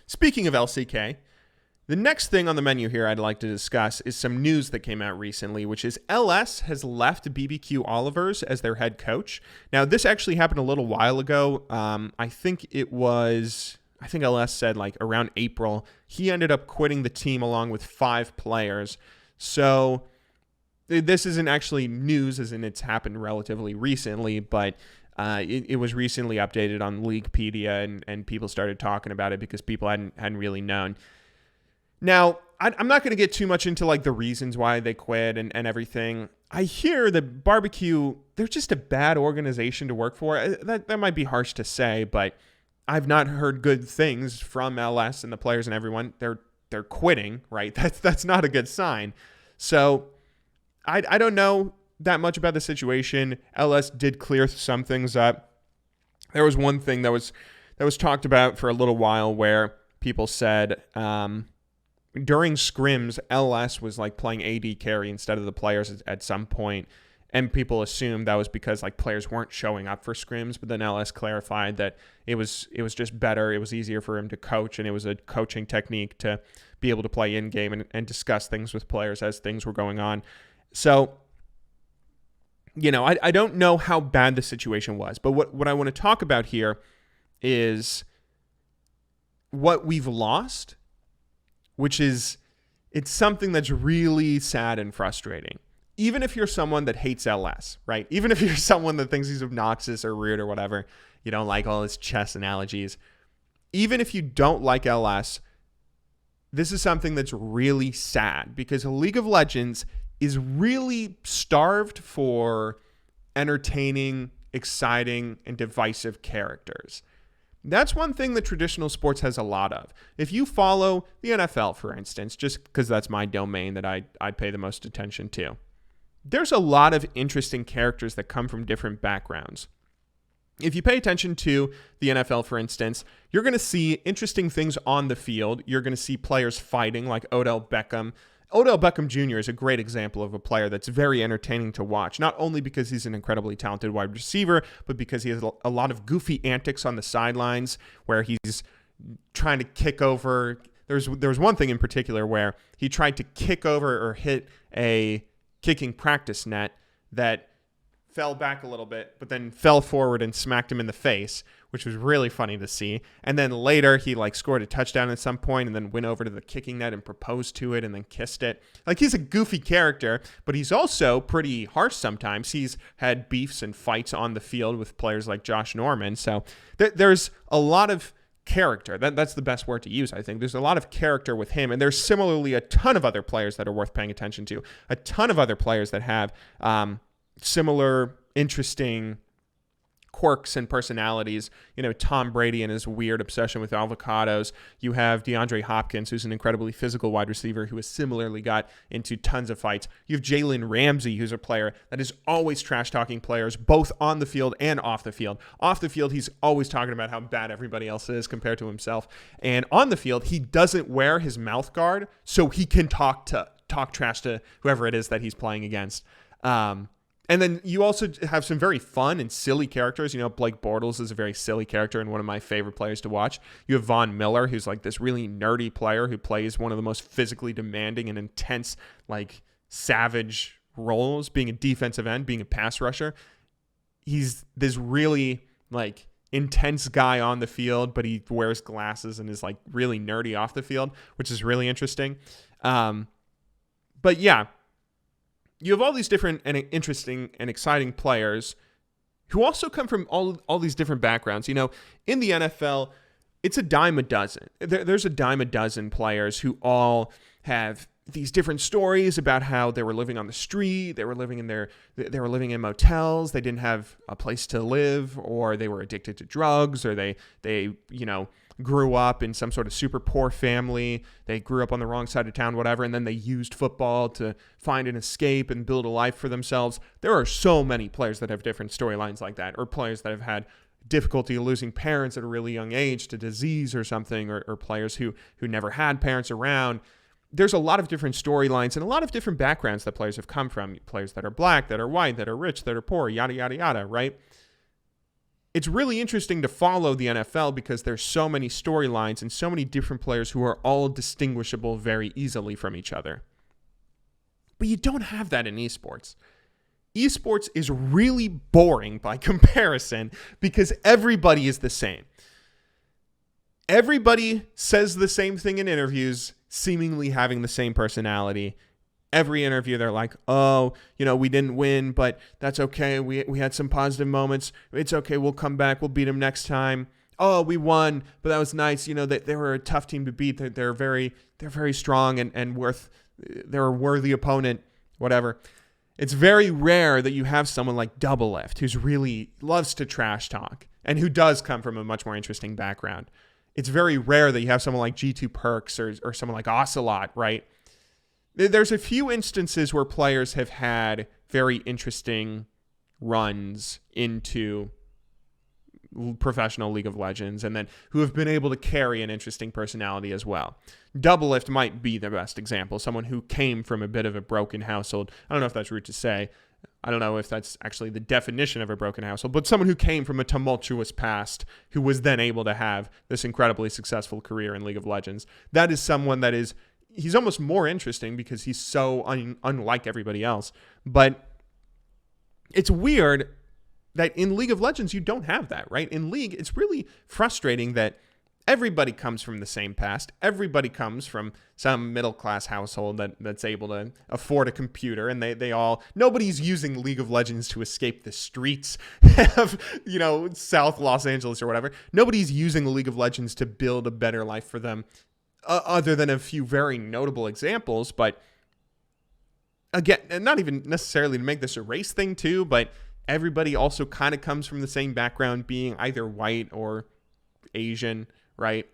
Speaking of LCK, the next thing on the menu here I'd like to discuss is some news that came out recently, which is LS has left BBQ Olivers as their head coach. Now, this actually happened a little while ago. I think LS said like around April. He ended up quitting the team along with 5 players. So this isn't actually news, as in it's happened relatively recently, but it was recently updated on Leaguepedia, and people started talking about it because people hadn't really known. Now, I'm not going to get too much into like the reasons why they quit and everything. I hear that BBQ, they're just a bad organization to work for. That might be harsh to say, but I've not heard good things from LS and the players and everyone. They're quitting, right? That's not a good sign. So I don't know that much about the situation. LS did clear some things up. There was one thing that was talked about for a little while where people said during scrims, LS was like playing AD carry instead of the players at some point, and people assumed that was because like players weren't showing up for scrims. But then LS clarified that it was just better. It was easier for him to coach, and it was a coaching technique to be able to play in game and discuss things with players as things were going on. So, I don't know how bad the situation was, but what I want to talk about here is what we've lost, which is it's something that's really sad and frustrating. Even if you're someone that hates LS, right? Even if you're someone that thinks he's obnoxious or weird or whatever, you don't like all his chess analogies. Even if you don't like LS, this is something that's really sad because League of Legends is really starved for entertaining, exciting, and divisive characters. That's one thing that traditional sports has a lot of. If you follow the NFL, for instance, just because that's my domain that I pay the most attention to, there's a lot of interesting characters that come from different backgrounds. If you pay attention to the NFL, for instance, you're going to see interesting things on the field. You're going to see players fighting like Odell Beckham. Odell Beckham Jr. is a great example of a player that's very entertaining to watch, not only because he's an incredibly talented wide receiver, but because he has a lot of goofy antics on the sidelines where he's trying to kick over. There was one thing in particular where he tried to kick over or hit a kicking practice net that fell back a little bit, but then fell forward and smacked him in the face, which was really funny to see. And then later he scored a touchdown at some point and then went over to the kicking net and proposed to it and then kissed it. He's a goofy character, but he's also pretty harsh sometimes. He's had beefs and fights on the field with players like Josh Norman. So there's a lot of character. That's the best word to use, I think. There's a lot of character with him, and there's similarly a ton of other players that are worth paying attention to. A ton of other players that have similar interesting quirks and personalities. Tom Brady and his weird obsession with avocados. You have DeAndre Hopkins, who's an incredibly physical wide receiver who has similarly got into tons of fights. You have Jalen Ramsey, who's a player that is always trash-talking players, both on the field and off the field. Off the field, he's always talking about how bad everybody else is compared to himself. And on the field, he doesn't wear his mouth guard, so he can talk trash to whoever it is that he's playing against. And then you also have some very fun and silly characters. Blake Bortles is a very silly character and one of my favorite players to watch. You have Von Miller, who's this really nerdy player who plays one of the most physically demanding and intense, savage roles, being a defensive end, being a pass rusher. He's this really, intense guy on the field, but he wears glasses and is, really nerdy off the field, which is really interesting. But yeah. You have all these different and interesting and exciting players who also come from all these different backgrounds. In the NFL, it's a dime a dozen. There's a dime a dozen players who all have these different stories about how they were living on the street, they were living in motels, they didn't have a place to live, or they were addicted to drugs, or they grew up in some sort of super poor family. They grew up on the wrong side of town, whatever, and then they used football to find an escape and build a life for themselves. There are so many players that have different storylines like that, or players that have had difficulty losing parents at a really young age to disease or something, or players who never had parents around. There's a lot of different storylines and a lot of different backgrounds that players have come from. Players that are black, that are white, that are rich, that are poor, yada, yada, yada, right? it's really interesting to follow the NFL because there's so many storylines and so many different players who are all distinguishable very easily from each other. But you don't have that in esports. Esports is really boring by comparison because everybody is the same. Everybody says the same thing in interviews, seemingly having the same personality. Every interview, they're like, oh, we didn't win, but that's okay. We had some positive moments. It's okay. We'll come back. We'll beat them next time. Oh, we won, but that was nice. They were a tough team to beat. They're very strong and they're a worthy opponent, whatever. It's very rare that you have someone like Double Lift who's really loves to trash talk and who does come from a much more interesting background. It's very rare that you have someone like G2 Perks or someone like Ocelot, right? There's a few instances where players have had very interesting runs into professional League of Legends and then who have been able to carry an interesting personality as well. Double Lift might be the best example, someone who came from a bit of a broken household. I don't know if that's rude to say. I don't know if that's actually the definition of a broken household, but someone who came from a tumultuous past who was then able to have this incredibly successful career in League of Legends. That is someone that is... He's almost more interesting because he's so unlike everybody else. But it's weird that in League of Legends, you don't have that, right? In League, it's really frustrating that everybody comes from the same past. Everybody comes from some middle-class household that's able to afford a computer, and nobody's using League of Legends to escape the streets of, South Los Angeles or whatever. Nobody's using League of Legends to build a better life for them. Other than a few very notable examples, but again, not even necessarily to make this a race thing too, but everybody also kind of comes from the same background, being either white or Asian, right?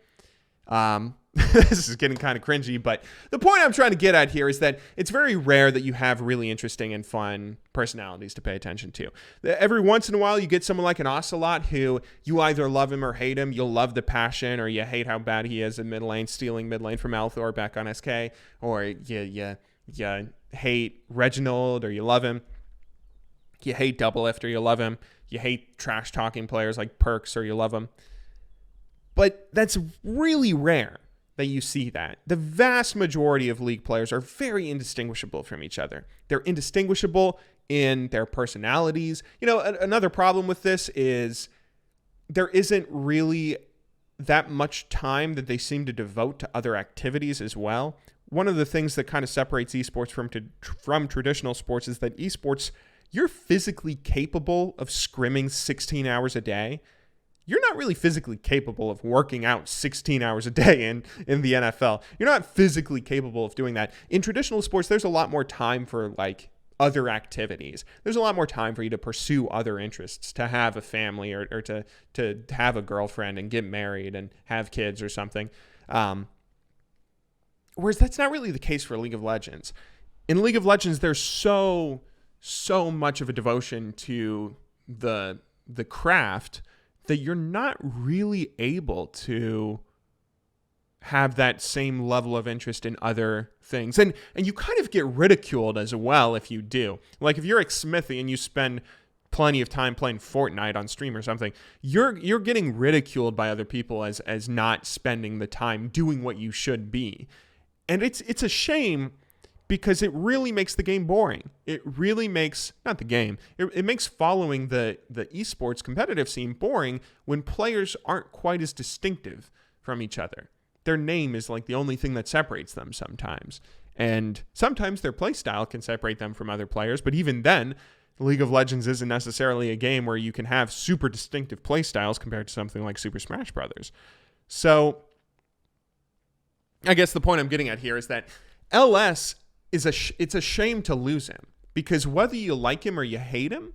This is getting kind of cringy, but the point I'm trying to get at here is that it's very rare that you have really interesting and fun personalities to pay attention to. Every once in a while, you get someone like an Ocelot who you either love him or hate him. You'll love the passion, or you hate how bad he is in mid lane, stealing mid lane from Althor back on SK, or you hate Reginald, or you love him. You hate Double Lift, or you love him. You hate trash talking players like Perks, or you love him. But that's really rare that you see that. The vast majority of League players are very indistinguishable from each other. They're indistinguishable in their personalities. Another problem with this is there isn't really that much time that they seem to devote to other activities as well. One of the things that kind of separates esports from traditional sports is that esports, you're physically capable of scrimming 16 hours a day. You're not really physically capable of working out 16 hours a day in the NFL. You're not physically capable of doing that. In traditional sports, there's a lot more time for like other activities. There's a lot more time for you to pursue other interests, to have a family or to have a girlfriend and get married and have kids or something. Whereas that's not really the case for League of Legends. In League of Legends, there's so much of a devotion to the craft that you're not really able to have that same level of interest in other things. And you kind of get ridiculed as well if you do. Like if you're like Smithy and you spend plenty of time playing Fortnite on stream or something, you're getting ridiculed by other people as not spending the time doing what you should be. And it's a shame because it really makes the game boring. It really makes, not the game, it makes following the esports competitive scene boring when players aren't quite as distinctive from each other. Their name is like the only thing that separates them sometimes. And sometimes their play style can separate them from other players, but even then, League of Legends isn't necessarily a game where you can have super distinctive play styles compared to something like Super Smash Brothers. So, I guess the point I'm getting at here is that LS it's a shame to lose him, because whether you like him or you hate him,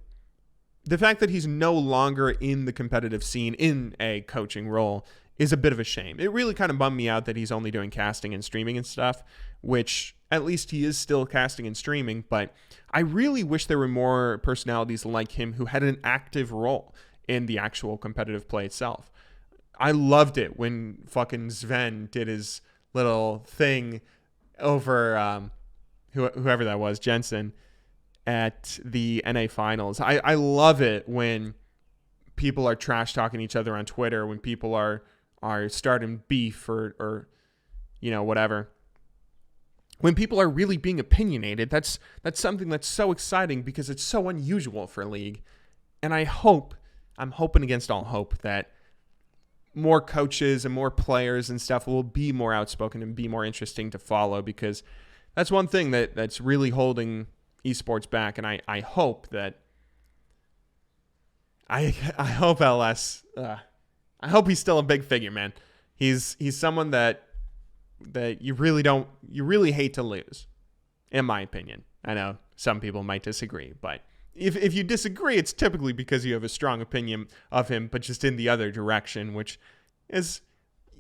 the fact that he's no longer in the competitive scene in a coaching role is a bit of a shame. It really kind of bummed me out that he's only doing casting and streaming and stuff, which at least he is still casting and streaming, but I really wish there were more personalities like him who had an active role in the actual competitive play itself. I loved it when fucking Sven did his little thing over whoever that was, Jensen, at the NA finals. I love it when people are trash talking each other on Twitter, when people are starting beef or whatever. When people are really being opinionated, that's something that's so exciting because it's so unusual for a league. And I'm hoping against all hope that more coaches and more players and stuff will be more outspoken and be more interesting to follow, because that's one thing that's really holding esports back. And I hope that I hope LS I hope he's still a big figure, man. He's someone that you really hate to lose, in my opinion. I know some people might disagree, but if you disagree, it's typically because you have a strong opinion of him, but just in the other direction, which is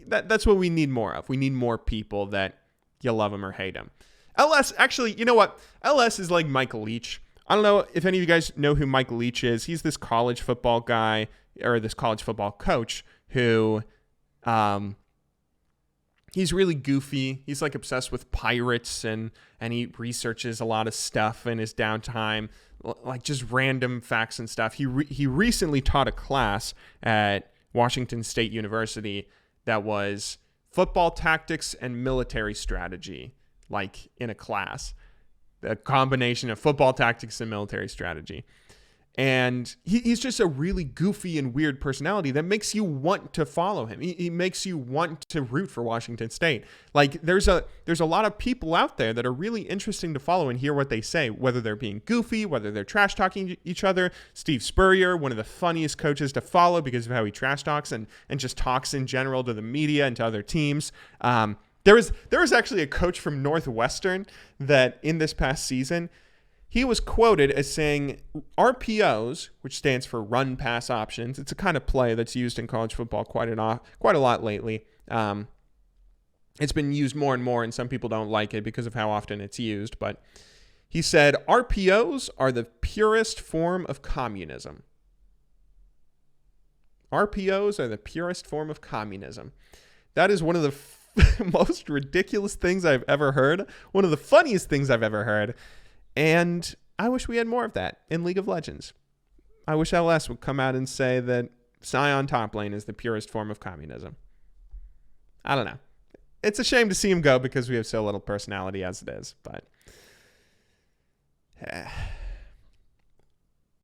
that's what we need more of. We need more people that you love him or hate him. LS, actually, you know what? LS is like Michael Leach. I don't know if any of you guys know who Michael Leach is. He's this college football guy, or this college football coach who, he's really goofy. He's like obsessed with pirates, and he researches a lot of stuff in his downtime, like just random facts and stuff. He recently taught a class at Washington State University that was football tactics and military strategy, like in a class, a combination of football tactics and military strategy. And he's just a really goofy and weird personality that makes you want to follow him. He makes you want to root for Washington State. Like there's a lot of people out there that are really interesting to follow and hear what they say, whether they're being goofy, whether they're trash talking each other. Steve Spurrier, one of the funniest coaches to follow because of how he trash talks and just talks in general to the media and to other teams. There was actually a coach from Northwestern that in this past season, he was quoted as saying RPOs, which stands for run pass options. It's a kind of play that's used in college football quite a lot lately. It's been used more and more, and some people don't like it because of how often it's used. But he said RPOs are the purest form of communism. RPOs are the purest form of communism. That is one of the most ridiculous things I've ever heard. One of the funniest things I've ever heard. And I wish we had more of that in League of Legends. I wish LS would come out and say that Scion top lane is the purest form of communism. I don't know. It's a shame to see him go because we have so little personality as it is, but